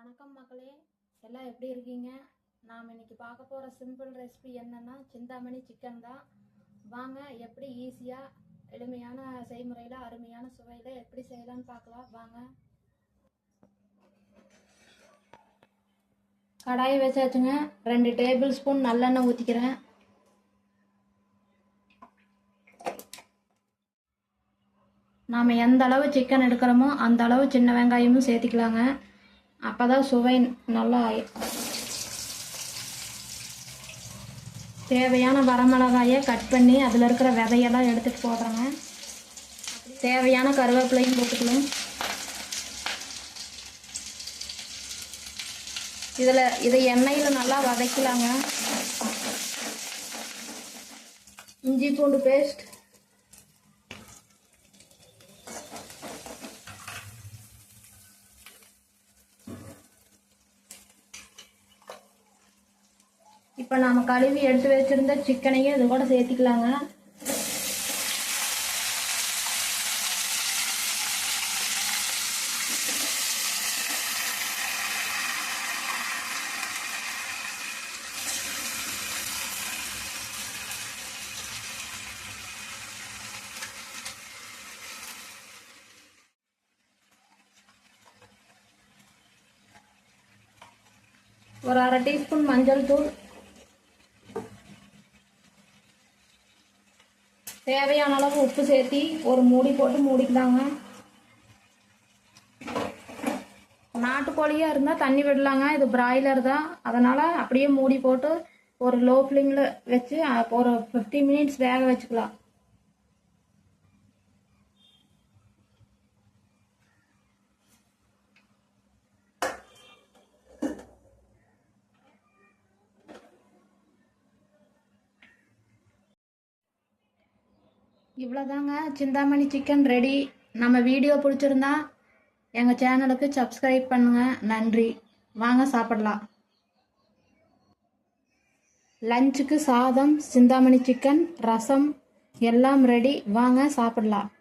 வணக்கம் மக்களே, எல்லாம் எப்படி இருக்கீங்க? நாம் இன்னைக்கு பார்க்க போகிற சிம்பிள் ரெசிபி என்னன்னா சிந்தாமணி சிக்கன் தான். வாங்க எப்படி ஈஸியாக எளிமையான செய்முறையில் அருமையான சுவையில் எப்படி செய்யலாம்னு பார்க்கலாம். வாங்க. கடாயை வச்சாச்சுங்க. 2 டேபிள் ஸ்பூன் நல்லெண்ணெய் ஊற்றிக்கிறேன். நாம் எந்த அளவு சிக்கன் எடுக்கிறோமோ அந்த அளவு சின்ன வெங்காயமும் சேர்த்திக்கலாங்க. அப்போ தான் சுவை நல்லா தேவையான வரமிளகாயை கட் பண்ணி அதில் இருக்கிற விதையெல்லாம் எடுத்துகிட்டு போடுறேங்க. தேவையான கருவேப்பிலையும் போட்டுக்கலாம். இதை எண்ணெயில் நல்லா வதக்கலாங்க. இஞ்சி பூண்டு பேஸ்ட், இப்போ நாம் கழுவி எடுத்து வச்சுருந்த சிக்கனையும் இது கூட சேர்த்திக்கலாங்க. ஒரு 1/2 டீஸ்பூன் மஞ்சள் தூள், தேவையான அளவு உப்பு சேர்த்தி ஒரு மூடி போட்டு மூடிக்கலாங்க. நாட்டுக்கோழியாக இருந்தால் தண்ணி விடலாங்க. இது பிராய்லர் தான், அதனால் அப்படியே மூடி போட்டு ஒரு லோ ஃப்ளேமில் வச்சு ஒரு 15 மினிட்ஸ் வேக வச்சுக்கலாம். இவ்வளோதாங்க, சிந்தாமணி சிக்கன் ரெடி. நம்ம வீடியோ பிடிச்சிருந்தா எங்கள் சேனலுக்கு சப்ஸ்கிரைப் பண்ணுங்கள். நன்றி. வாங்க சாப்பிடலாம். லஞ்சுக்கு சாதம், சிந்தாமணி சிக்கன், ரசம் எல்லாம் ரெடி. வாங்க சாப்பிடலாம்.